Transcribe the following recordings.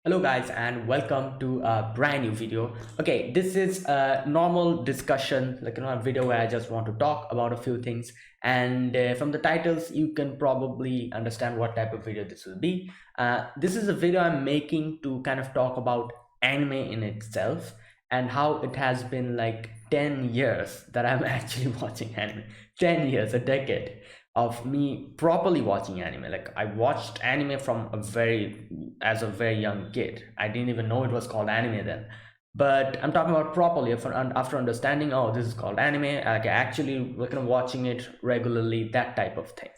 Hello guys and welcome to a brand new video. Okay, this is a normal discussion, like a video where I just want to talk about a few things. And from the titles, you can probably understand what type of video this will be. This is a video I'm making to kind of talk about anime in itself and how it has been like 10 years that I'm actually watching anime. 10 years, a decade of me properly watching anime. Like I watched anime from as a very young kid. I didn't even know it was called anime then. But I'm talking about properly after understanding, oh, this is called anime, like actually looking watching it regularly, that type of thing.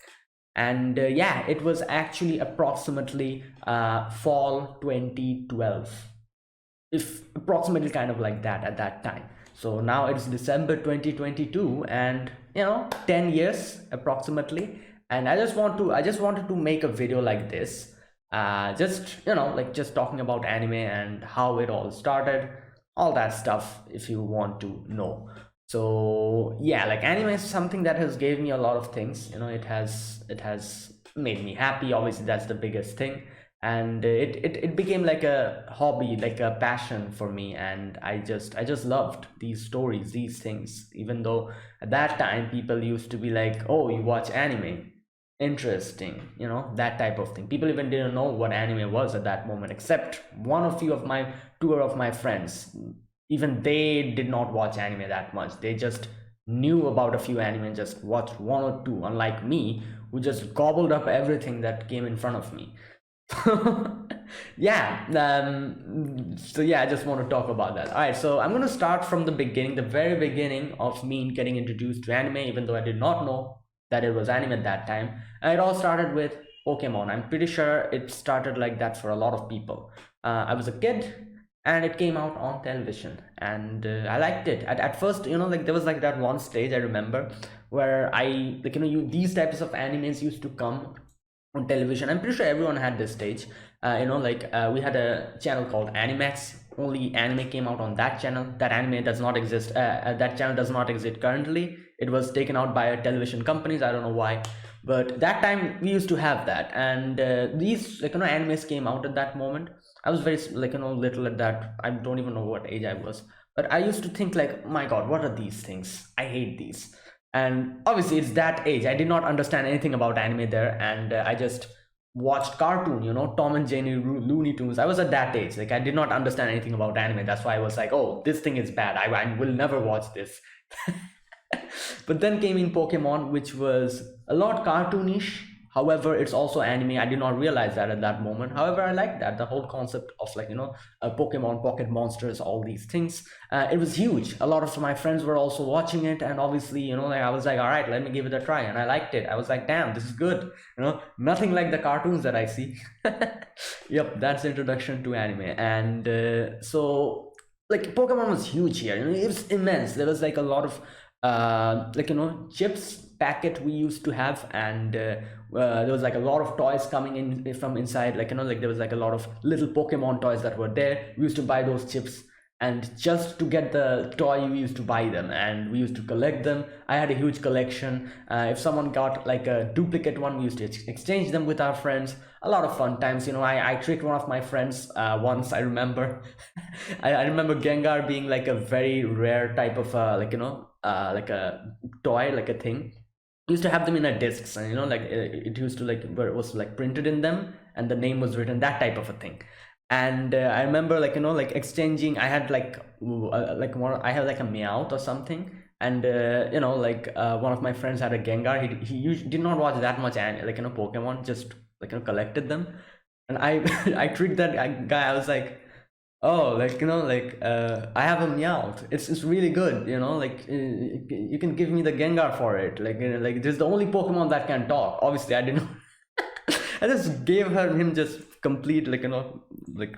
And yeah, it was actually approximately fall 2012, if approximately kind of like that at that time. So now it's December 2022, and 10 years approximately. And I just wanted to make a video like this, just like just talking about anime and how it all started, all that stuff if you want to know. So yeah, like anime is something that has gave me a lot of things. It has made me happy. Obviously that's the biggest thing. And it became like a hobby, like a passion for me. And I just loved these stories, these things, even though at that time people used to be like, oh, you watch anime, interesting, that type of thing. People even didn't know what anime was at that moment, except one or few of my two of my friends. Even they did not watch anime that much. They just knew about a few anime and just watched one or two, unlike me, who just gobbled up everything that came in front of me. Yeah. So yeah, I just want to talk about that. All right, so I'm going to start from the beginning, the very beginning of me getting introduced to anime, even though I did not know that it was anime at that time. And it all started with Pokemon. I'm pretty sure it started like that for a lot of people. I was a kid and it came out on television, and I liked it at first. Like there was like that one stage I remember where I like these types of animes used to come on television. I'm pretty sure everyone had this stage. We had a channel called Animax. Only anime came out on that channel. That anime does not exist. That channel does not exist currently. It was taken out by television companies. I don't know why, but that time we used to have that. And these animes came out at that moment. I was very little at that. I don't even know what age I was, but I used to think like, my God, what are these things? I hate these. And obviously it's that age, I did not understand anything about anime there. And I just watched cartoon, Tom and Jerry, Looney Tunes. I was at that age, like I did not understand anything about anime. That's why I was like, oh, this thing is bad, I will never watch this. But then came in Pokemon, which was a lot cartoonish. However, it's also anime. I did not realize that at that moment. However, I like that, the whole concept of Pokemon, Pocket Monsters, all these things. It was huge. A lot of my friends were also watching it, and obviously, like I was like, all right, let me give it a try, and I liked it. I was like, damn, this is good. Nothing like the cartoons that I see. Yep, that's introduction to anime. And so like Pokemon was huge here. It was immense. There was like a lot of chips packet we used to have. And there was like a lot of toys coming in from inside, like there was like a lot of little Pokemon toys that were there. We used to buy those chips, and just to get the toy we used to buy them, and we used to collect them. I had a huge collection. If someone got like a duplicate one, we used to exchange them with our friends. A lot of fun times. I tricked one of my friends once, I remember. I remember Gengar being like a very rare type of like a toy, like a thing. We used to have them in a discs, and like it used to like where it was like printed in them and the name was written, that type of a thing. And I remember like exchanging. I had like one, I had like a Meowth or something. And one of my friends had a Gengar. He did not watch that much Pokemon, just collected them. And I I tricked that guy. I was like, oh, I have a Meowth. It's really good, you can give me the Gengar for it. Like this is the only Pokemon that can talk. Obviously, I didn't. I just gave him just complete like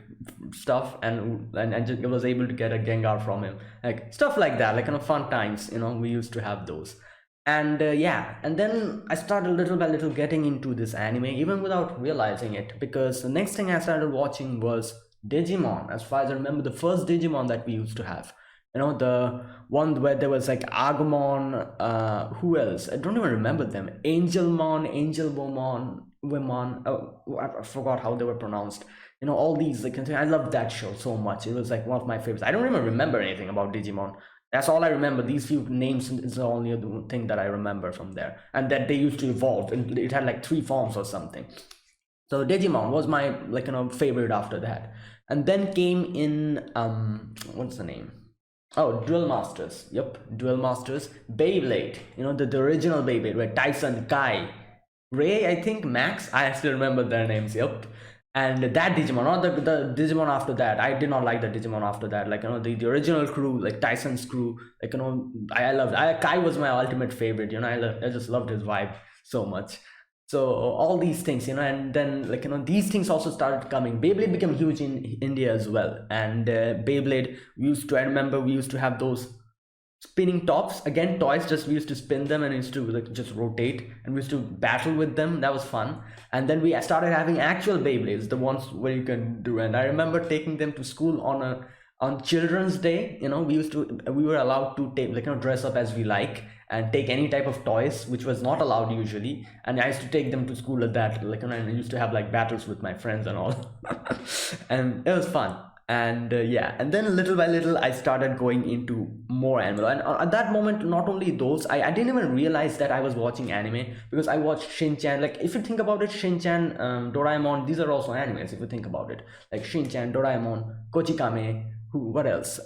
stuff. And just was able to get a Gengar from him, like stuff like that, fun times. We used to have those. And yeah, and then I started little by little getting into this anime, even without realizing it, because the next thing I started watching was Digimon. As far as I remember, the first Digimon that we used to have, the one where there was like Agumon. Who else? I don't even remember them. Angelmon, Angelwomon, Wimon. Oh, I forgot how they were pronounced. all these like I loved that show so much. It was like one of my favorites. I don't even remember anything about Digimon. That's all I remember. These few names is the only thing that I remember from there, and that they used to evolve, and it had like 3 forms or something. So Digimon was my like favorite after that, and then came in what's the name? Oh, Duel Masters. Yep, Duel Masters. Beyblade. The original Beyblade, where Tyson, Kai, Ray, I think, Max. I still remember their names. Yep. And that Digimon, not the Digimon after that. I did not like the Digimon after that. Like the original crew, like Tyson's crew. Like I loved. Kai was my ultimate favorite. I just loved his vibe so much. So all these things, and then like these things also started coming. Beyblade became huge in India as well, and Beyblade, I remember we used to have those spinning tops, again toys, just we used to spin them and used to like just rotate, and we used to battle with them. That was fun. And then we started having actual Beyblades, the ones where you can do, and I remember taking them to school on Children's Day. We were allowed to take like dress up as we like and take any type of toys, which was not allowed usually. And I used to take them to school at that, like, and I used to have like battles with my friends and all. And it was fun. And yeah, and then little by little I started going into more anime, and at that moment, not only those, I didn't even realize that I was watching anime, because I watched Shin-chan. Like, if you think about it, Shin-chan, Doraemon, these are also animes if you think about it. Like Shin-chan, Doraemon, Kochikame, what else,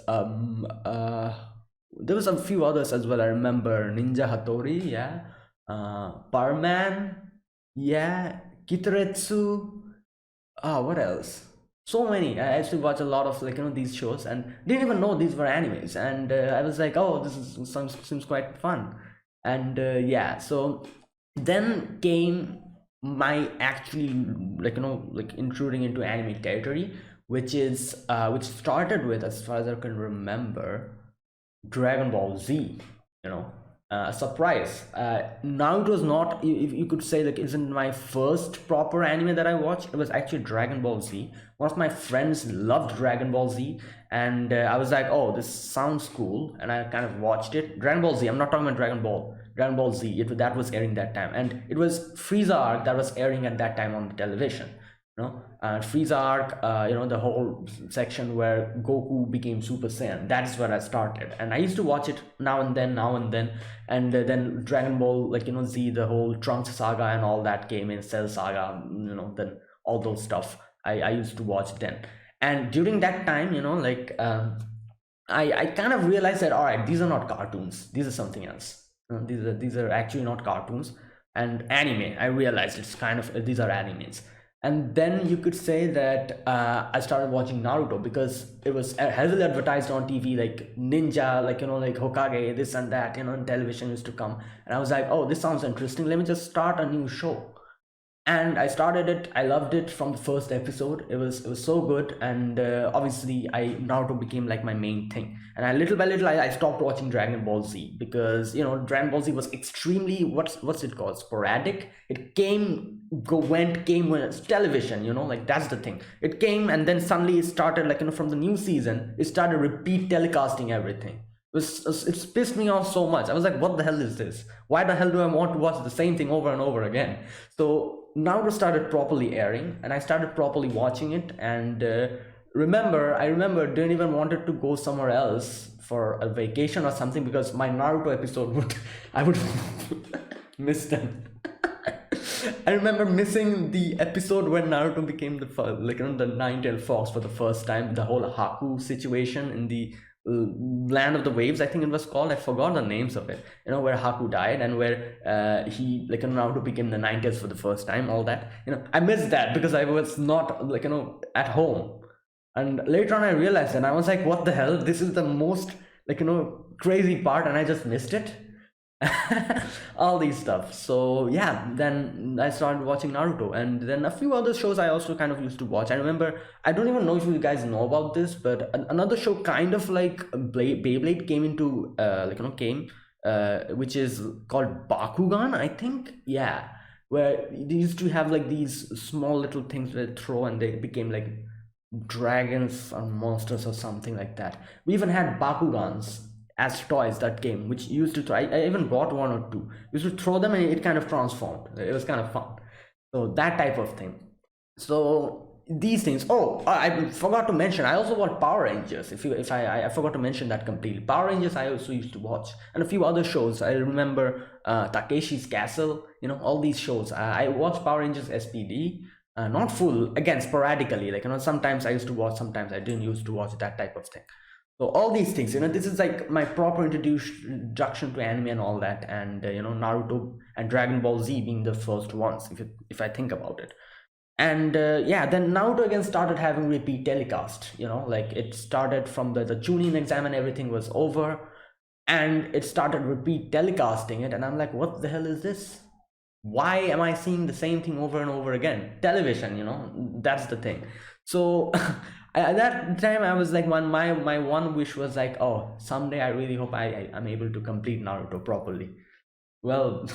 there was a few others as well. I remember Ninja Hattori, yeah, Barman, yeah, Kitaretsu. What else? So many. I used to watch a lot of like these shows, and didn't even know these were animes. And I was like, oh, this is seems quite fun. And yeah, so then came my actually like like intruding into anime territory, which started with, as far as I can remember, Dragon Ball Z. You know, surprise. Now it was not. If you could say, like, isn't my first proper anime that I watched. It was actually Dragon Ball Z. One of my friends loved Dragon Ball Z, and I was like, oh, this sounds cool, and I kind of watched it. Dragon Ball Z. I'm not talking about Dragon Ball. Dragon Ball Z. That was airing that time, and it was Frieza arc that was airing at that time on the television. Frieza arc, the whole section where Goku became Super Saiyan. That's where I started, and I used to watch it now and then, and then Dragon Ball, like Z, the whole Trunks saga and all that came in, Cell saga, then all those stuff. I used to watch then, and during that time, I kind of realized that, all right, these are not cartoons. These are something else. These are actually not cartoons and anime. I realized it's kind of, these are animes. And then you could say that I started watching Naruto, because it was heavily advertised on TV, like ninja, like like Hokage, this and that, and television used to come, and I was like, oh, this sounds interesting. Let me just start a new show. And I started it. I loved it from the first episode. It was so good, and obviously, Naruto became like my main thing. And I, little by little, I stopped watching Dragon Ball Z, because Dragon Ball Z was extremely, what's it called, sporadic. It came when it's television. Like, that's the thing. It came, and then suddenly it started, like from the new season, it started repeat telecasting everything. It's pissed me off so much. I was like, what the hell is this? Why the hell do I want to watch the same thing over and over again? So Naruto started properly airing, and I started properly watching it. And I remember didn't even wanted to go somewhere else for a vacation or something, because my Naruto episode I would miss them. I remember missing the episode when Naruto became the Nine-Tailed Fox for the first time. The whole Haku situation in the Land of the Waves, I think it was called. I forgot the names of it. Where Haku died, and where he Naruto became the Nine-Tails for the first time. All that. I missed that because I was not at home. And later on, I realized, and I was like, what the hell? This is the most crazy part, and I just missed it. All these stuff. So yeah, then I started watching Naruto, and then a few other shows I also kind of used to watch. I remember, I don't even know if you guys know about this, but another show kind of like Beyblade came into which is called Bakugan, I think. Yeah, where they used to have like these small little things they throw, and they became like dragons or monsters or something like that. We even had Bakugans as toys that came, which used to try. I even bought one or two. Used to throw them, and it kind of transformed. It was kind of fun. So that type of thing. So these things. Oh, I forgot to mention. I also watched Power Rangers. If I forgot to mention that completely. Power Rangers I also used to watch, and a few other shows. I remember Takeshi's Castle. All these shows. I watched Power Rangers SPD. Not full, again, sporadically. Sometimes I used to watch, sometimes I didn't used to watch, that type of thing. So all these things, this is like my proper introduction to anime and all that, and Naruto and Dragon Ball Z being the first ones, if I think about it. And yeah, then Naruto again started having repeat telecast. Like it started from the Chunin exam and everything was over, and it started repeat telecasting it, and I'm like, what the hell is this? Why am I seeing the same thing over and over again? Television, that's the thing. So at that time I was like, my one wish was like, oh, someday I really hope I'm able to complete Naruto properly. Well,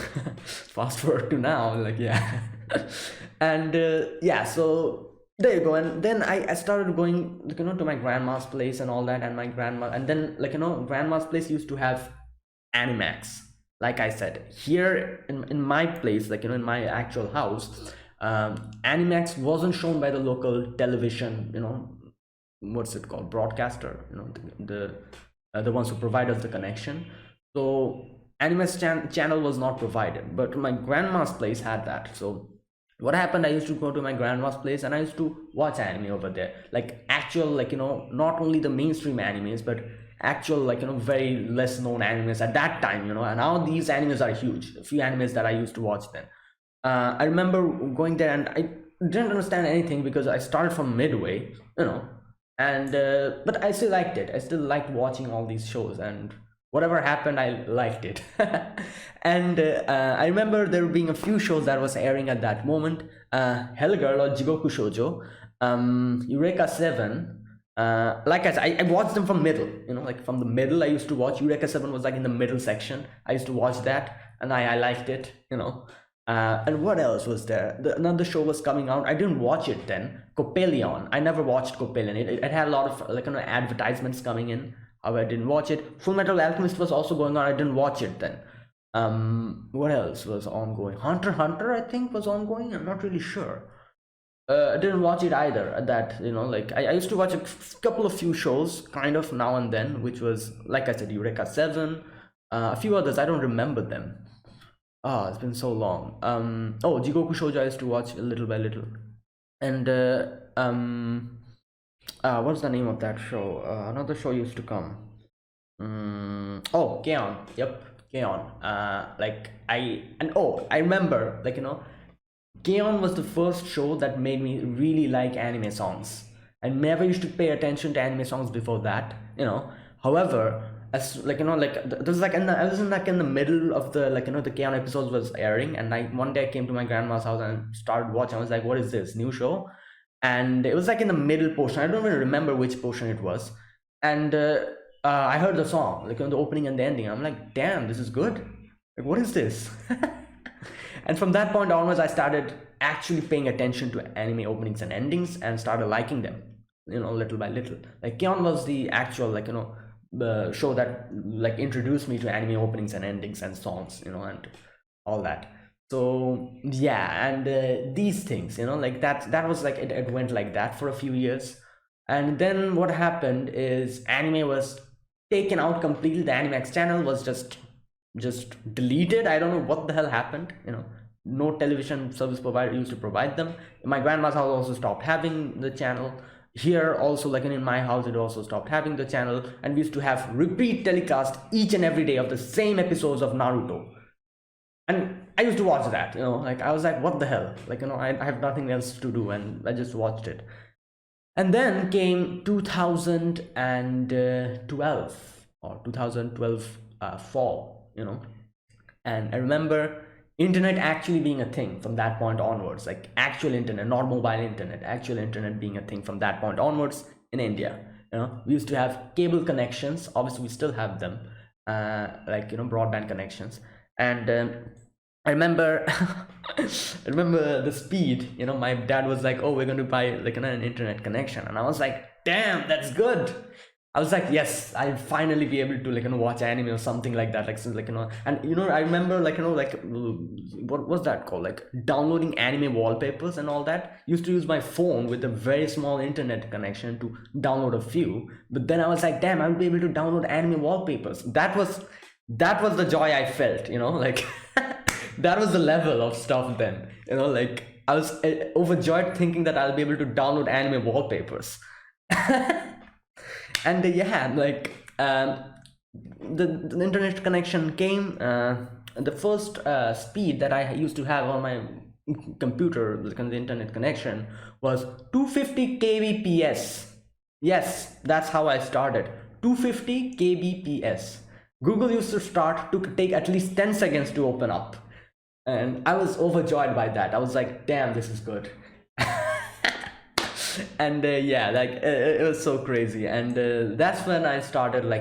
fast forward to now, like, yeah. And yeah, so there you go. And then I started going, to my grandma's place and all that, and my grandma, and then grandma's place used to have Animax. Like I said, here in my place, in my actual house, Animax wasn't shown by the local television, what's it called, broadcaster, the ones who provide us the connection. So Animax channel was not provided, but my grandma's place had that. So what happened, I used to go to my grandma's place and I used to watch anime over there, like actual, not only the mainstream animes, but actual, very less known animes at that time, and now these animes are huge. A few animes that I used to watch then. I remember going there and I didn't understand anything because I started from midway, and but I still liked it. I still liked watching all these shows, and whatever happened, I liked it. And I remember there being a few shows that was airing at that moment. Hell Girl or Jigoku Shoujo, Eureka 7. Like I said, I watched them from middle, like from the middle. I used to watch Eureka 7 was like in the middle section. I used to watch that and I liked it, and what else was there? Another show was coming out. I didn't watch it then. Coppelion. I never watched Coppelion. It had a lot of advertisements coming in. I didn't watch it. Full Metal Alchemist was also going on. I didn't watch it then. What else was ongoing? Hunter x Hunter, I think, was ongoing. I'm not really sure. I didn't watch it either. I used to watch a couple of few shows, kind of now and then, which was, like I said, Eureka 7, a few others. I don't remember them. It's been so long. Jigoku Shoujo I used to watch little by little. And what's the name of that show? Another show used to come. K-On! Yep, K-On! I remember, K-On! Was the first show that made me really like anime songs. I never used to pay attention to anime songs before that, However, as I was in the middle of the the K-On! Episodes was airing, and one day I came to my grandma's house and started watching. I was like, what is this new show? And it was in the middle portion. I don't even remember which portion it was. And I heard the song, the opening and the ending. I'm like, damn, this is good. What is this? And from that point onwards, I started actually paying attention to anime openings and endings and started liking them, little by little. K-On! Was the actual, the show that introduced me to anime openings and endings and songs, and all that. So yeah, and these things, that was it went like that for a few years. And then what happened is anime was taken out completely. The Animax channel was just deleted. I don't know what the hell happened. No television service provider used to provide them. My grandma's house also stopped having the channel. Here also, in my house, it also stopped having the channel, and we used to have repeat telecast each and every day of the same episodes of Naruto. And I used to watch that, I was like, what the hell? I have nothing else to do, and I just watched it. And then came 2012 or 2012 fall, and I remember internet actually being a thing from that point onwards, actual internet, not mobile internet, actual internet being a thing from that point onwards in India. We used to have cable connections. Obviously, we still have them, broadband connections. And I remember the speed. My dad was like, oh, we're going to buy an internet connection, and I was like, damn, that's good. I was like, yes, I'll finally be able to watch anime or something like that. And I remember what was that called? Like downloading anime wallpapers and all that. Used to use my phone with a very small internet connection to download a few. But then I was like, damn, I'll be able to download anime wallpapers. That was the joy I felt. Like that was the level of stuff then. Like I was overjoyed thinking that I'll be able to download anime wallpapers. And yeah, the internet connection came. The first speed that I used to have on my computer, the internet connection, was 250 kbps. Yes, that's how I started. 250 kbps. Google used to start to take at least 10 seconds to open up, and I was overjoyed by that. I was like, damn, this is good. And yeah, it was so crazy. And that's when I started, I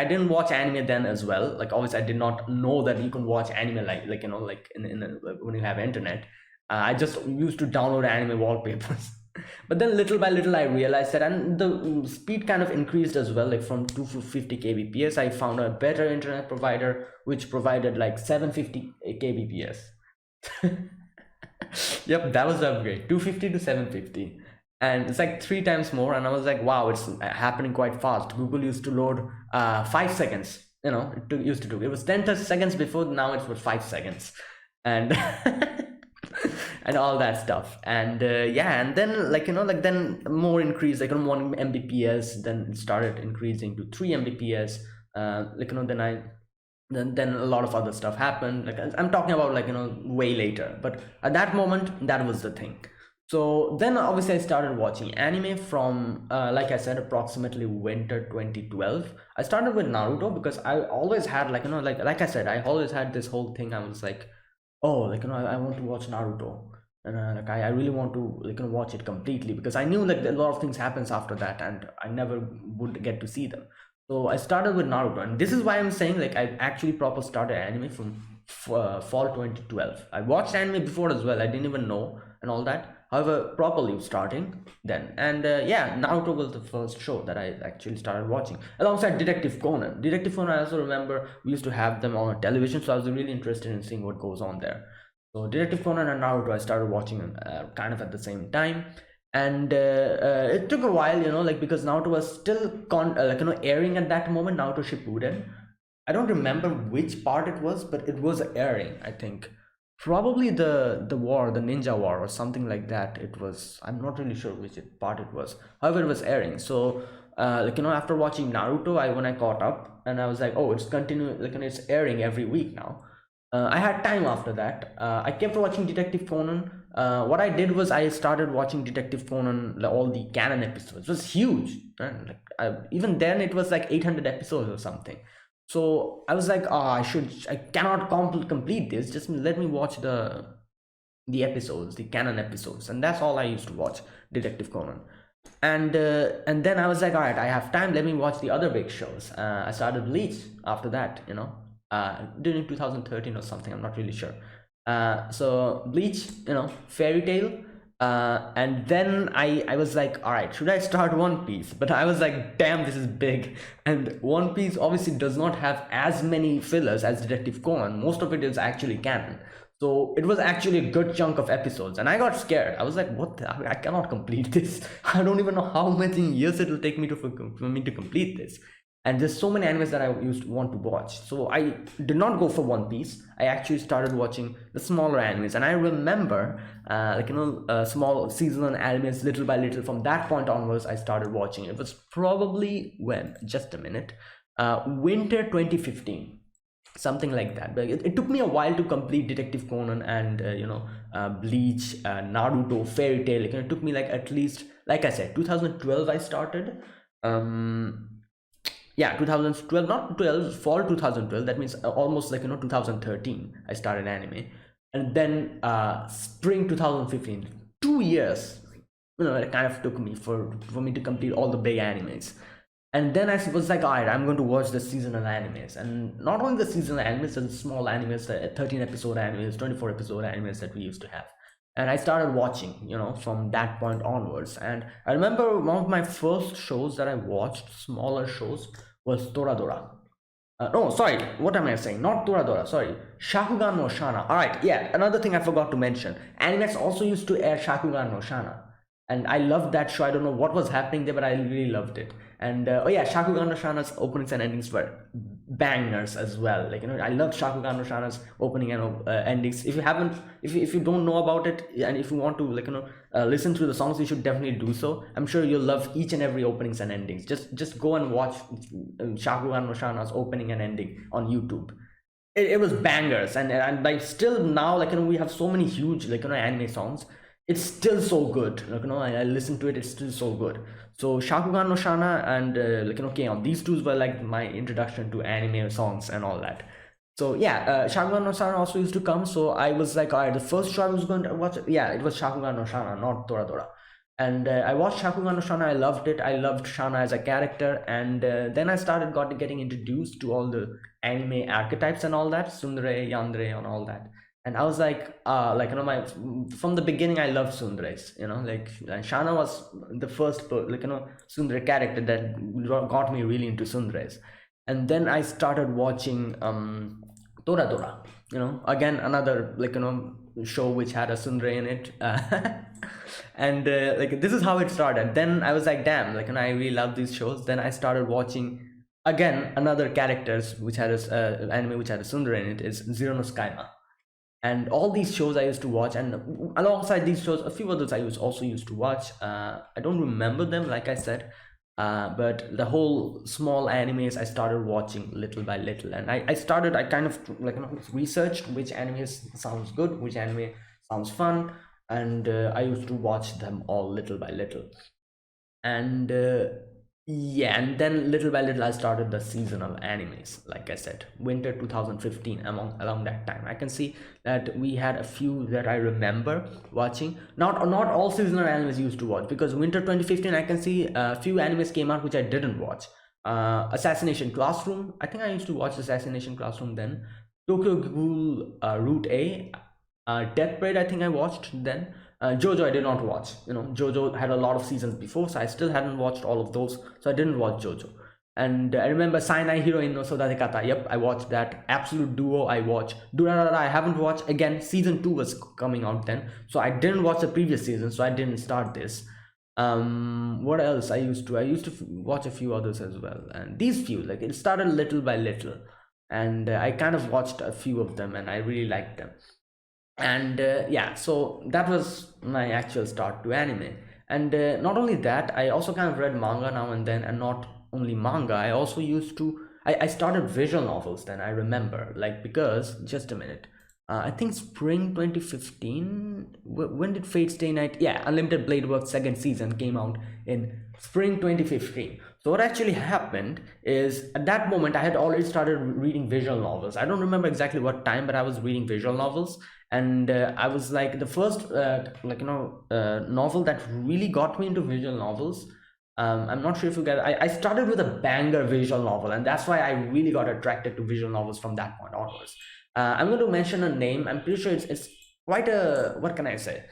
didn't watch anime then as well. Like obviously I did not know that you can watch anime when you have internet. I just used to download anime wallpapers. But then little by little I realized that, and the speed kind of increased as well. Like from 250 kbps I found a better internet provider which provided like 750 kbps. Yep, that was the upgrade, 250 to 750. And it's like 3 times more. And I was like, wow, it's happening quite fast. Google used to load 5 seconds. Used to do. It was 10 seconds before, now it's for 5 seconds. And and all that stuff. And yeah, and then then more increase, like on 1 mbps, then it started increasing to 3 mbps. Then then a lot of other stuff happened. Like I'm talking about way later, but at that moment that was the thing. So then obviously I started watching anime from like I said, approximately winter 2012. I started with Naruto because I always had like I said, I always had this whole thing. I was like, oh, I want to watch Naruto. And I really want to watch it completely, because I knew like a lot of things happens after that and I never would get to see them. So I started with Naruto, and this is why I'm saying like I actually proper started anime from fall 2012. I watched anime before as well. I didn't even know and all that. However, properly starting then. And yeah, Naruto was the first show that I actually started watching alongside Detective Conan. Detective Conan, I also remember we used to have them on television, so I was really interested in seeing what goes on there. So Detective Conan and Naruto I started watching kind of at the same time. And it took a while, because Naruto was still airing at that moment. Naruto Shippuden, I don't remember which part it was, but it was airing, I think. Probably the war, the ninja war or something like that. It was, I'm not really sure which part it was. However, it was airing. So after watching Naruto, when I caught up, and I was like, oh, it's continuing, it's airing every week now. I had time after that. I kept watching Detective Conan. What I did was I started watching Detective Conan, all the canon episodes. It was huge. Right? Even then, it was like 800 episodes or something. So I was like, oh, I cannot complete this. Just let me watch the episodes, the canon episodes, and that's all I used to watch, Detective Conan. And then I was like, all right, I have time. Let me watch the other big shows. I started Bleach after that. During 2013 or something. I'm not really sure. So Bleach, Fairy Tail. And then I was like, all right, should I start One Piece? But I was like, damn, this is big. And One Piece obviously does not have as many fillers as Detective Conan. Most of it is actually canon. So it was actually a good chunk of episodes, and I got scared. I was like, what I cannot complete this. I don't even know how many years it will take me for me to complete this. And there's so many animes that I used to want to watch. So I did not go for One Piece. I actually started watching the smaller animes. And I remember, small seasonal animes, little by little. From that point onwards, I started watching. It was probably when? Just a minute. Winter 2015. Something like that. But it took me a while to complete Detective Conan and Bleach, Naruto, Fairy Tail. It took me at least, like I said, 2012 I started. Yeah, 2012, not 12, fall 2012. That means almost 2013 I started anime. And then spring 2015, 2 years, it kind of took me for me to complete all the big animes. And then I was like, all right, I'm going to watch the seasonal animes. And not only the seasonal animes, the small animes, the 13 episode animes, 24 episode animes that we used to have. and I started watching, from that point onwards. And I remember one of my first shows that I watched, smaller shows, was Toradora. No, sorry, what am I saying? Not Toradora, sorry. Shakugan no Shana. Alright, yeah, another thing I forgot to mention. Animax also used to air Shakugan no Shana. And I loved that show. I don't know what was happening there, but I really loved it. And oh yeah, Shakugan no Shana's openings and endings were bangers as well. Like, I love Shakugan no Shana's opening and endings. If you haven't, if you don't know about it, and if you want to, listen to the songs, you should definitely do so. I'm sure you'll love each and every openings and endings. Just go and watch Shakugan no Shana's opening and ending on YouTube. It was bangers, and like still now, we have so many huge anime songs. It's still so good. I listen to it, it's still so good. So Shakugan no Shana and K-On, these two were like my introduction to anime songs and all that. So yeah, Shakugan no Shana also used to come. So I was like, all right, the first show I was going to watch, yeah, it was Shakugan no Shana, not Toradora. And I watched Shakugan no Shana. I loved it. I loved Shana as a character. And then I started getting introduced to all the anime archetypes and all that, Tsundere, Yandere, and all that. And I was like, from the beginning, I loved Tsunderes. Shana was the first, Tsundere character that got me really into Tsunderes. And then I started watching Toradora. Again, another show which had a Tsundere in it. And this is how it started. Then I was like, damn, I really love these shows. Then I started watching again another characters which had a anime which had a Tsundere in it, is Zero no Tsukaima. And all these shows I used to watch, and alongside these shows, a few others I also used to watch. I don't remember them, like I said, but the whole small animes I started watching little by little. And I kind of researched which anime sounds good, which anime sounds fun, and I used to watch them all little by little. And yeah, and then little by little I started the seasonal animes. Like I said, winter 2015, along that time I can see that we had a few that I remember watching. Not all seasonal animes used to watch, because winter 2015 I can see a few animes came out which I didn't watch. Assassination Classroom, I think I used to watch Assassination Classroom then. Tokyo Ghoul Route A, Death Parade I think I watched then. Jojo I did not watch. Jojo had a lot of seasons before, so I still hadn't watched all of those, so I didn't watch Jojo. And I remember Sainai Heroine no Sodate Kata. Yep, I watched that. Absolute Duo I watched. Durarara I haven't watched. Again, season 2 was coming out then, so I didn't watch the previous season, so I didn't start this. What else I used to watch a few others as well, and these few, it started little by little, and I kind of watched a few of them and I really liked them. And yeah, so that was my actual start to anime. And not only that, I also kind of read manga now and then. And not only manga, I also used to I started visual novels then, I remember, because just a minute, I think spring 2015. When did Fate Stay Night? Yeah, Unlimited Blade Works second season came out in spring 2015. So what actually happened is, at that moment I had already started reading visual novels. I don't remember exactly what time, but I was reading visual novels. And I was like, the first novel that really got me into visual novels, I'm not sure if you get I started with a banger visual novel, and that's why I really got attracted to visual novels from that point onwards. I'm going to mention a name. I'm pretty sure it's quite a, what can I say,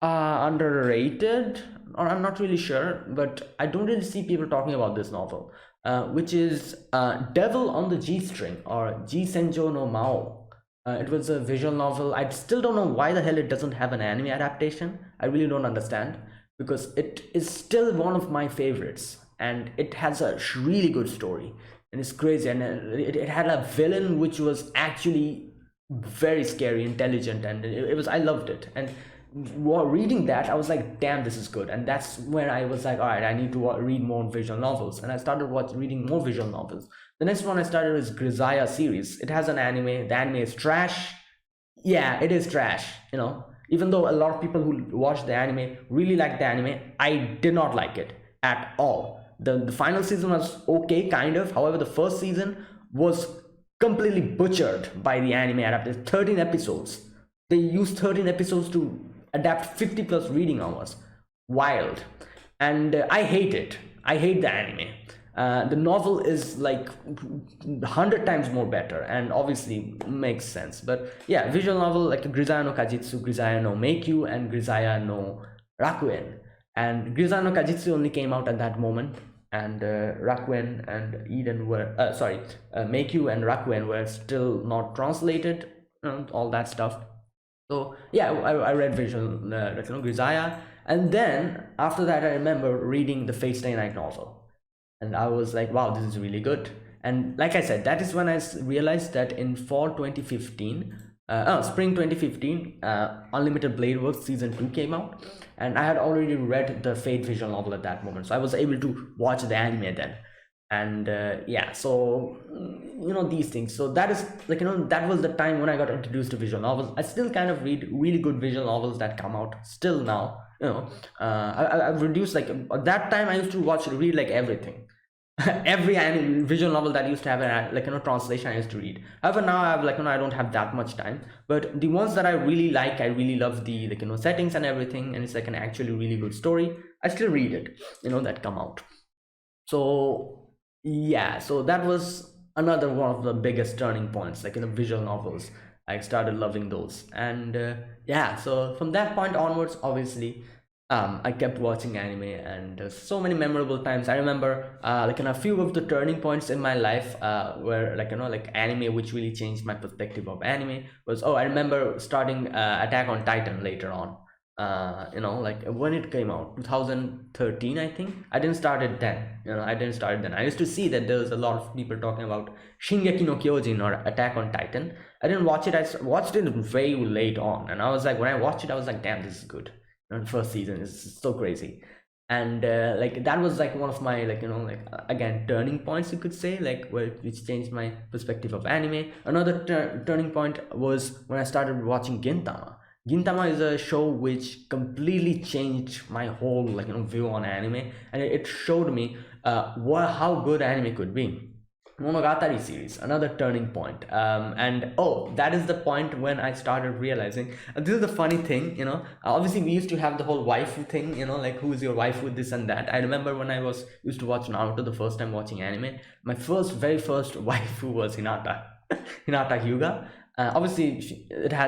underrated, or I'm not really sure, but I don't really see people talking about this novel, which is Devil on the G String, or G Senjo no Mao. It was a visual novel. I still don't know why the hell it doesn't have an anime adaptation. I really don't understand, because it is still one of my favorites, and it has a really good story, and it's crazy. And it had a villain which was actually very scary, intelligent, and it was, I loved it. And while reading that, I was like, damn, this is good. And that's when I was like, all right, I need to read more visual novels. And I started reading more visual novels. The next one I started is Grisaya series. It has an anime. The anime is trash. Yeah, it is trash. Even though a lot of people who watch the anime really like the anime, I did not like it at all. The final season was okay, kind of. However, the first season was completely butchered by the anime adaptation. 13 episodes. They used 13 episodes to adapt 50 plus reading hours. Wild. And I hate it. I hate the anime. The novel is like 100 times more better, and obviously makes sense. But yeah, visual novel like Grisaya no Kajitsu, Grisaya no Meikyu, and Grisaya no Rakuen. And Grisaya no Kajitsu only came out at that moment, and Rakuen and Eden were Meikyu and Rakuen were still not translated, all that stuff. So yeah, I read visual Grisaya, and then after that I remember reading the Fate Stay Night novel, and I was like, wow, this is really good. And like I said, that is when I realized that in fall 2015, spring 2015, Unlimited Blade Works season 2 came out, and I had already read the Fate visual novel at that moment, so I was able to watch the anime then. And yeah, so these things. So that is like, that was the time when I got introduced to visual novels. I still kind of read really good visual novels that come out still now. I've reduced, like at that time I used to read like everything. Every visual novel that used to have a translation I used to read. However, now I have I don't have that much time, but the ones that I really like, I really love the settings and everything, and it's like an actually really good story, I still read it, that come out. So yeah, so that was another one of the biggest turning points, like visual novels. I started loving those, and yeah, so from that point onwards, obviously I kept watching anime, and so many memorable times. I remember a few of the turning points in my life where anime which really changed my perspective of anime was, I remember starting Attack on Titan later on. When it came out, 2013, I think. I didn't start it then. I didn't start it then. I used to see that there was a lot of people talking about Shingeki no Kyojin or Attack on Titan. I didn't watch it. I watched it very late on, and I was like, when I watched it, I was like, damn, this is good. The first season is so crazy. And that was like one of my again turning points, you could say, which changed my perspective of anime. Another turning point was when I started watching Gintama. Gintama is a show which completely changed my whole view on anime, and it showed me how good anime could be. Monogatari series, another turning point. And that is the point when I started realizing, this is the funny thing, obviously we used to have the whole waifu thing, like who's your waifu, this and that. I remember when I used to watch Naruto the first time watching anime, my very first waifu was Hinata. Hinata Hyuga. Obviously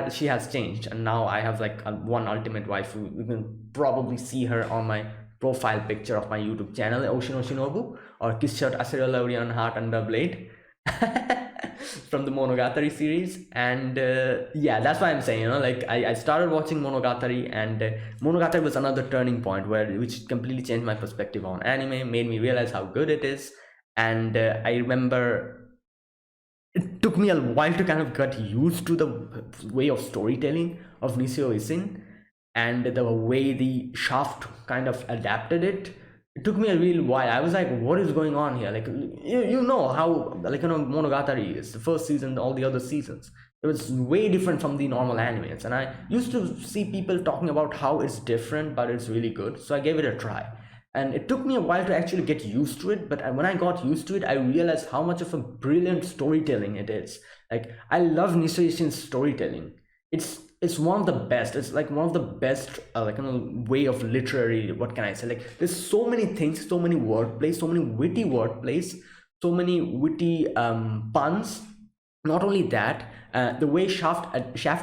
she has changed, and now I have one ultimate waifu. You can probably see her on my profile picture of my YouTube channel, Oshino Shinobu, or Kiss Shot Asura Laurian Heart Under Blade from the Monogatari series. And yeah, that's why I'm saying, I started watching Monogatari, and Monogatari was another turning point which completely changed my perspective on anime, made me realize how good it is. And I remember it took me a while to kind of get used to the way of storytelling of Nisio Isin, and the way the Shaft kind of adapted it. It took me a real while. I was like, what is going on here? You know how Monogatari is, the first season, all the other seasons, it was way different from the normal animes, and I used to see people talking about how it's different, but it's really good, so I gave it a try. And it took me a while to actually get used to it, but when I got used to it, I realized how much of a brilliant storytelling it is. I love Nisio Isin's storytelling. It's one of the best. It's like one of the best way of literary, what can I say, there's so many things, so many wordplays, so many witty wordplays, so many witty puns. Not only that, the way Shaft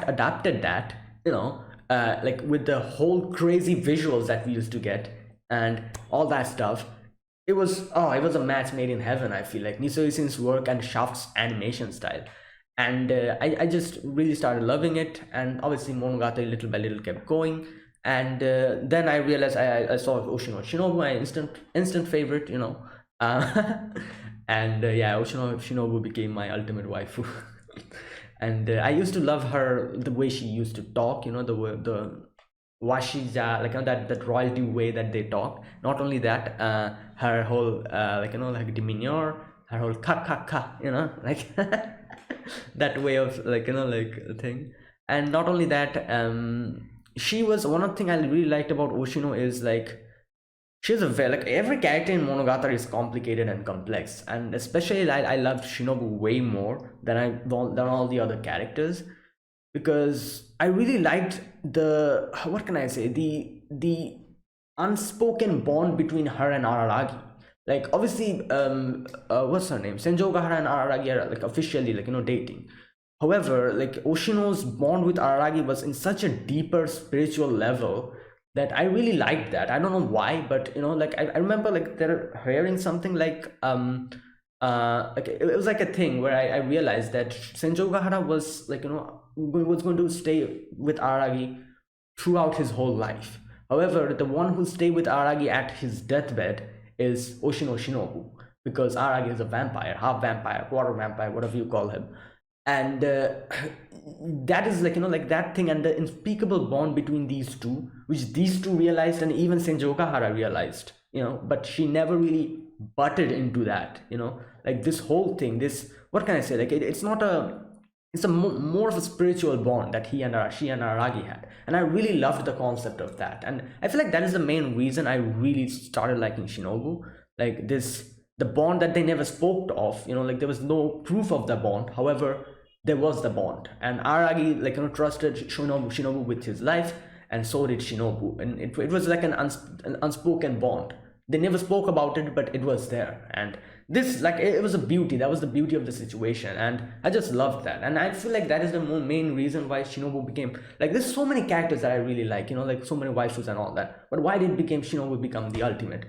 adapted that, with the whole crazy visuals that we used to get and all that stuff, it was a match made in heaven. I feel like Nisio Isin's work and Shaft's animation style. And I just really started loving it, and obviously Monogatari little by little kept going. And then I realized I saw Oshino Shinobu, my instant favorite, and yeah, Oshino Shinobu became my ultimate waifu. And I used to love her, the way she used to talk, the washija, that royalty way that they talk. Not only that, her whole demeanor, her whole ka, that way of thing. And not only that, she was one of the thing I really liked about Oshino is she's a very every character in Monogatari is complicated and complex, and especially I loved Shinobu way more than all the other characters, because I really liked the, what can I say, the unspoken bond between her and Araragi. Like obviously, what's her name? Senjo Gahara and Araragi are like officially like dating. However, like Oshino's bond with Araragi was in such a deeper spiritual level that I really liked that. I don't know why, but like I remember like they're hearing something like it was like a thing where I realized that Senjo Gahara was like was going to stay with Araragi throughout his whole life. However, the one who stayed with Aragi at his deathbed is Oshino Shinobu, because Aragi is a vampire, half vampire, quarter vampire, whatever you call him. And that is like like that thing, and the unspeakable bond between these two, which these two realized, and even Senjo Kahara realized, but she never really butted into that, like this whole thing, this, what can I say, like it's not a, it's a more of a spiritual bond that she and Aragi had, and I really loved the concept of that. And I feel like that is the main reason I really started liking Shinobu. Like this, the bond that they never spoke of, like there was no proof of the bond. However, there was the bond, and Aragi like trusted Shinobu with his life, and so did Shinobu, and it was like an unspoken bond. They never spoke about it, but it was there. And this, like, it was a beauty, that was the beauty of the situation, and I just loved that. And I feel like that is the main reason why Shinobu became, like, there's so many characters that I really like, like so many waifus and all that, but why did Shinobu become the ultimate?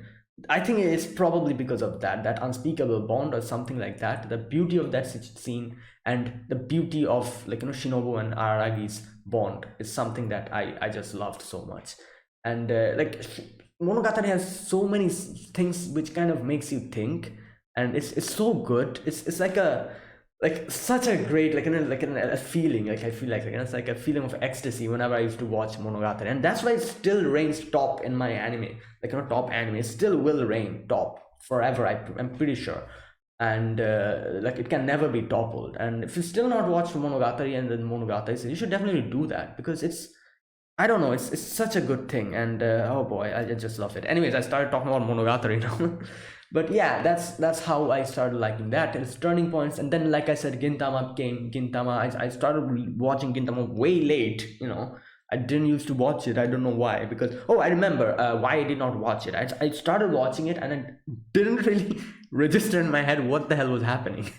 I think it's probably because of that unspeakable bond or something like that, the beauty of that scene, and the beauty of like Shinobu and Aragi's bond is something that I just loved so much. And like Monogatari has so many things which kind of makes you think, and it's so good. It's like a, like such a great, like a feeling, like I feel like it's like a feeling of ecstasy whenever I used to watch Monogatari, and that's why it still reigns top in my anime, like top anime. It still will reign top forever, I'm pretty sure. And like it can never be toppled. And if you still not watched Monogatari and then Monogatari, so you should definitely do that, because it's, I don't know, it's such a good thing. And oh boy, I just love it. Anyways, I started talking about Monogatari now. But yeah, that's how I started liking that. It's turning points. And then, like I said, Gintama came. I started watching Gintama way late. I didn't used to watch it. I don't know why. Because, oh, I remember why I did not watch it. I started watching it and it didn't really register in my head what the hell was happening.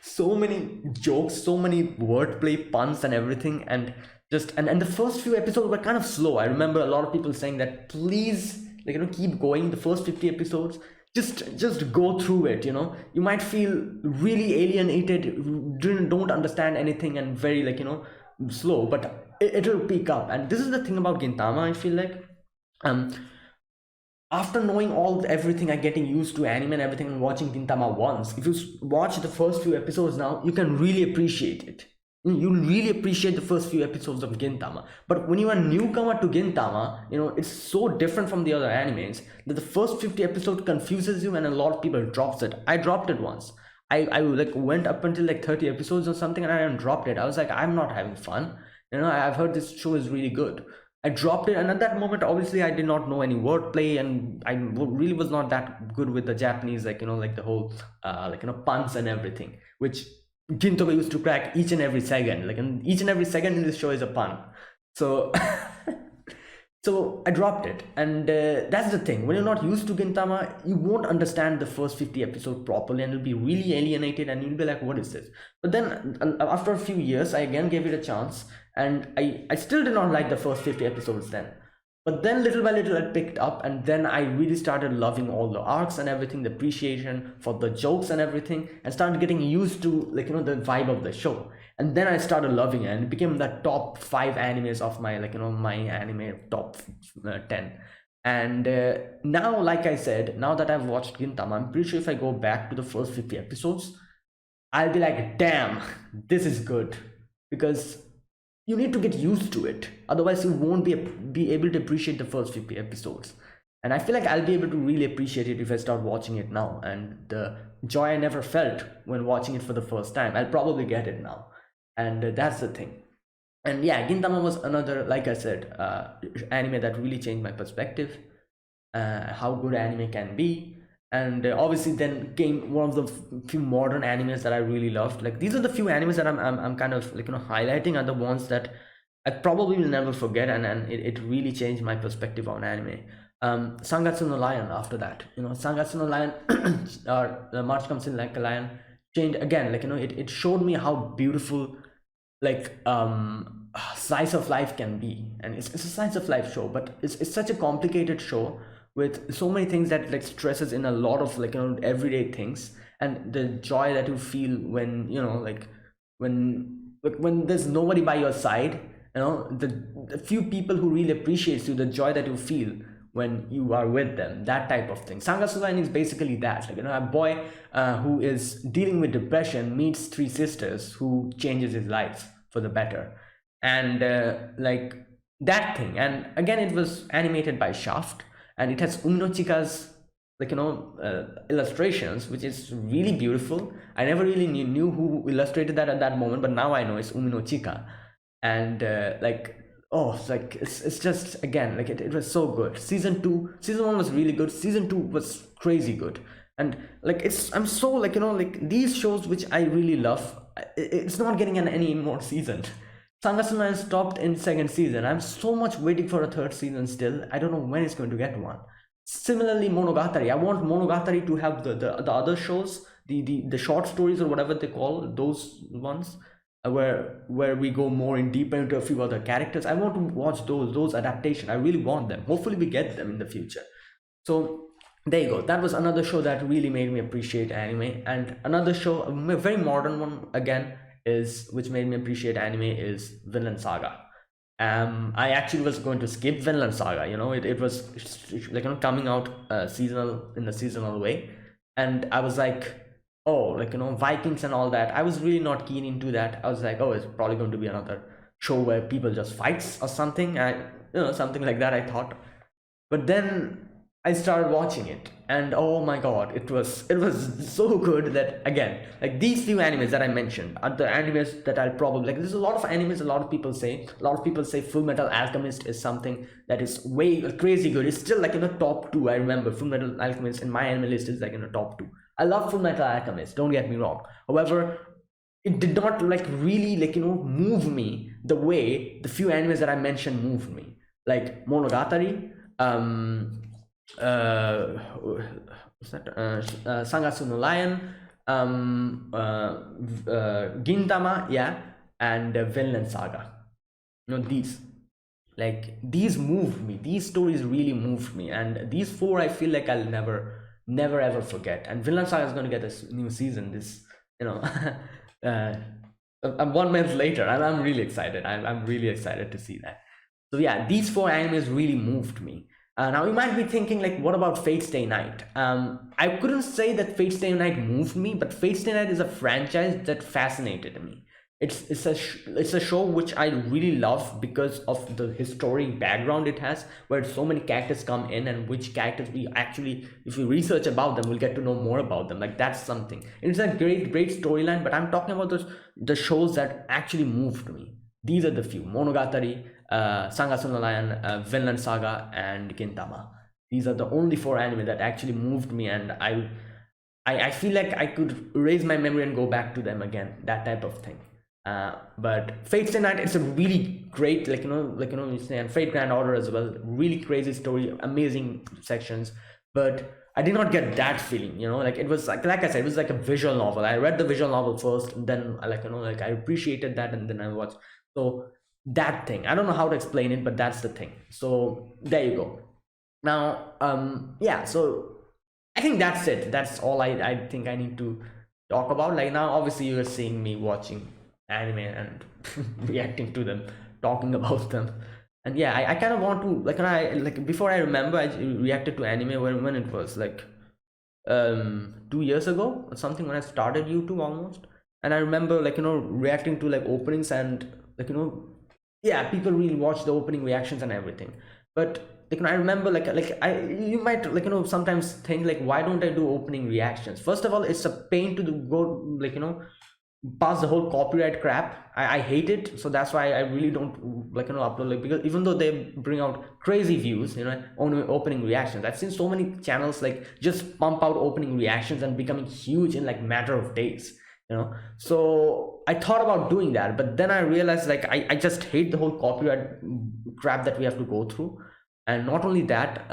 So many jokes, so many wordplay, puns, and everything. And the first few episodes were kind of slow. I remember a lot of people saying that please, like keep going. The first 50 episodes, just go through it. You might feel really alienated, don't understand anything, and very like slow, but it'll pick up. And this is the thing about Gintama. I feel like after knowing everything, I getting used to anime and everything, and watching Gintama once, if you watch the first few episodes now, you can really appreciate it. You really appreciate the first few episodes of Gintama. But when you are a newcomer to Gintama, it's so different from the other animes that the first 50 episodes confuses you, and a lot of people drops it. I dropped it once. I like went up until like 30 episodes or something, and I dropped it. I was like, I'm not having fun. I've heard this show is really good. I dropped it, and at that moment, obviously, I did not know any wordplay, and I really was not that good with the Japanese, like like the whole, puns and everything, which Gintoga used to crack each and every second. Like, and each and every second in this show is a pun. So, so I dropped it, and that's the thing. When you're not used to Gintama, you won't understand the first 50 episodes properly, and you'll be really alienated, and you'll be like, "What is this?" But then, after a few years, I again gave it a chance, and I still did not like the first 50 episodes then. But then little by little it picked up, and then I really started loving all the arcs and everything, the appreciation for the jokes and everything, and started getting used to like the vibe of the show. And then I started loving it, and it became the top 5 animes of my my anime top 10. And now, like I said, now that I've watched Gintama, I'm pretty sure if I go back to the first 50 episodes, I'll be like, damn, this is good. Because you need to get used to it, otherwise you won't be able to appreciate the first 50 episodes. And I feel like I'll be able to really appreciate it if I start watching it now, and the joy I never felt when watching it for the first time, I'll probably get it now. And that's the thing. And yeah, Gintama was another, like I said, anime that really changed my perspective, how good anime can be. And obviously then came one of the few modern animes that I really loved. Like, these are the few animes that I'm kind of like highlighting, are the ones that I probably will never forget, and it really changed my perspective on anime. Sangatsu no Lion after that. Sangatsu no Lion or March Comes in Like a Lion changed again. It showed me how beautiful like slice of life can be, and it's a slice of life show, but it's such a complicated show with so many things that like stresses in a lot of everyday things, and the joy that you feel when when there's nobody by your side, the few people who really appreciates you, the joy that you feel when you are with them, that type of thing. Sangatsu is basically that, a boy who is dealing with depression meets three sisters who changes his life for the better, and like that thing. And again, it was animated by Shaft, and it has Umino Chika's illustrations, which is really beautiful. I never really knew who illustrated that at that moment, but now I know it's Umino Chika. And oh, it's just, again, it was so good. Season 1 was really good. Season 2 was crazy good. And I'm so these shows which I really love, it's not getting any more season. Sangatsu stopped in second season. I'm so much waiting for a third season still. I don't know when it's going to get one. Similarly, Monogatari. I want Monogatari to have the other shows, the short stories or whatever they call those ones, where we go more in deeper into a few other characters. I want to watch those adaptations. I really want them. Hopefully we get them in the future. So there you go. That was another show that really made me appreciate anime. And another show, a very modern one again, which made me appreciate anime, is Vinland Saga. I actually was going to skip Vinland Saga. It was coming out in a seasonal way, and I was like, oh, Vikings and all that. I was really not keen into that. I was like, oh, it's probably going to be another show where people just fights or something. Something like that, I thought. But then I started watching it, and oh my god, it was so good that, again, these few animes that I mentioned are the animes that I'll probably there's a lot of animes. A lot of people say Full Metal Alchemist is something that is way crazy good. It's still in the top 2. I remember Full Metal Alchemist in my anime list is in the top 2. I love Full Metal Alchemist, don't get me wrong. However, it did not really move me the way the few animes that I mentioned moved me, like Monogatari, Sangatsu no Lion, Gintama, yeah, and Vinland Saga. These moved me. These stories really moved me, and these 4 I feel like I'll never ever forget. And Vinland Saga is going to get a new season this uh, 1 month later, and I'm really excited. I'm really excited to see that. So yeah, these 4 animes really moved me. Now you might be thinking, what about Fate Stay Night? I couldn't say that Fate Stay Night moved me, but Fate Stay Night is a franchise that fascinated me. It's a show which I really love because of the historic background it has, where so many characters come in, and which characters we actually, if we research about them, we'll get to know more about them. That's something. It's a great storyline, but I'm talking about the shows that actually moved me. These are the few: Monogatari, Sangatsu no Lion, Vinland Saga, and Gintama. These are the only 4 anime that actually moved me, and I feel like I could erase my memory and go back to them again. That type of thing. But Fate Stay Night, it's a really great, you say, and Fate Grand Order as well. Really crazy story, amazing sections. But I did not get that feeling, it was like I said, it was like a visual novel. I read the visual novel first, and then I appreciated that, and then I watched. So that thing, I don't know how to explain it, but that's the thing. So there you go. Now, yeah, so I think that's it. That's all I think I need to talk about. Now, obviously, you're seeing me watching anime and reacting to them, talking about them. And yeah, I kind of want to before I remember, I reacted to anime when it was 2 years ago or something, when I started YouTube almost. And I remember reacting to openings, and yeah, people really watch the opening reactions and everything. But I remember you might sometimes think why don't I do opening reactions? First of all, it's a pain to go past the whole copyright crap. I hate it, so that's why I really don't upload, because even though they bring out crazy views, on opening reactions, I've seen so many channels just pump out opening reactions and becoming huge in matter of days. So I thought about doing that, but then I realized I just hate the whole copyright crap that we have to go through. And not only that,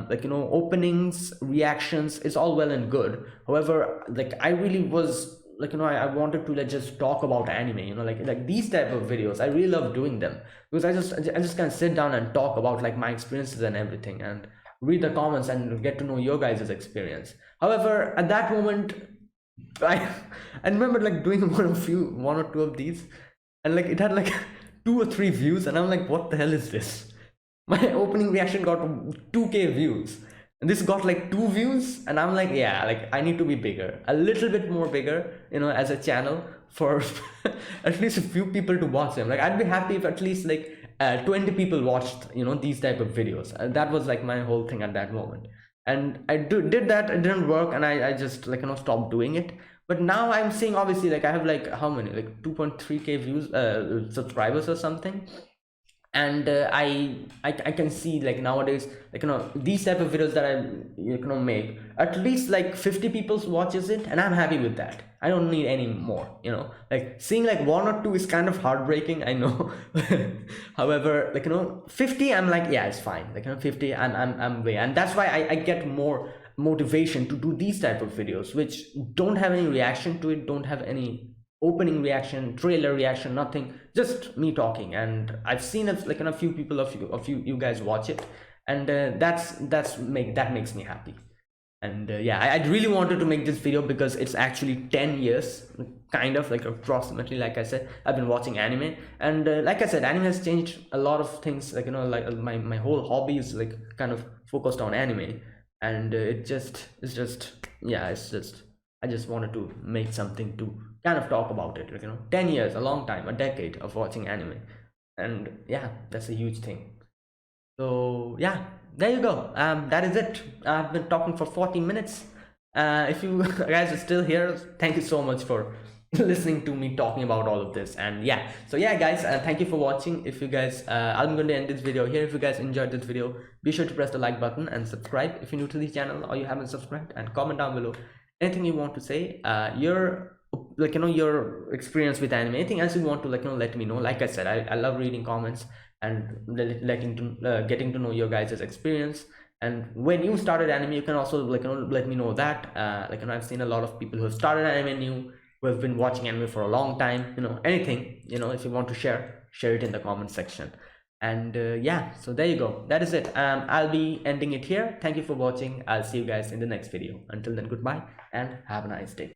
like, openings, reactions is all well and good. However, like, I really was like, I wanted to, like, just talk about anime, like these type of videos. I really love doing them because I just can sit down and talk about like my experiences and everything, and read the comments and get to know your guys' experience. However, at that moment, I I remember like doing one or two of these, and like it had like 2 or 3 views, and I'm like, what the hell is this? My opening reaction got 2K views, and this got like 2 views, and I'm like, yeah, like I need to be bigger, a little bit more bigger, as a channel for at least a few people to watch them. Like I'd be happy if at least like 20 people watched these type of videos. That was like my whole thing at that moment, and did that. It didn't work, and I just like stopped doing it. But now I'm seeing, obviously, like I have like how many, like 2.3K views, subscribers or something. And I can see like nowadays, like these type of videos that I make, at least like 50 people watches it, and I'm happy with that. I don't need any more, like seeing like 1 or 2 is kind of heartbreaking, I know. However, like 50, I'm like, yeah, it's fine. Like 50, I'm way. And that's why I get more motivation to do these type of videos, which don't have any reaction to it, don't have any opening reaction, trailer reaction, nothing, just me talking. And I've seen it like a few people of you guys watch it, and that makes me happy. And yeah, I really wanted to make this video because it's actually 10 years, kind of like approximately, like I said, I've been watching anime. And like I said, anime has changed a lot of things. Like like my whole hobby is like kind of focused on anime. And it's just yeah, it's just, I just wanted to make something to kind of talk about it. Like 10 years, a long time, a decade of watching anime. And yeah, that's a huge thing. So yeah, there you go. That is it. I've been talking for 40 minutes. If you guys are still here, thank you so much for listening to me talking about all of this. And yeah, so yeah guys, thank you for watching. If you guys I'm going to end this video here. If you guys enjoyed this video, be sure to press the like button and subscribe if you're new to the channel or you haven't subscribed, and comment down below anything you want to say, your like your experience with anime, anything else you want to let me know. Like I said, I love reading comments and getting to know your guys' experience. And when you started anime, you can also let me know that. I've seen a lot of people who have started anime new, who have been watching anime for a long time. Anything, if you want to share it in the comment section. And yeah, so there you go. That is it. I'll be ending it here. Thank you for watching. I'll see you guys in the next video. Until then, goodbye and have a nice day.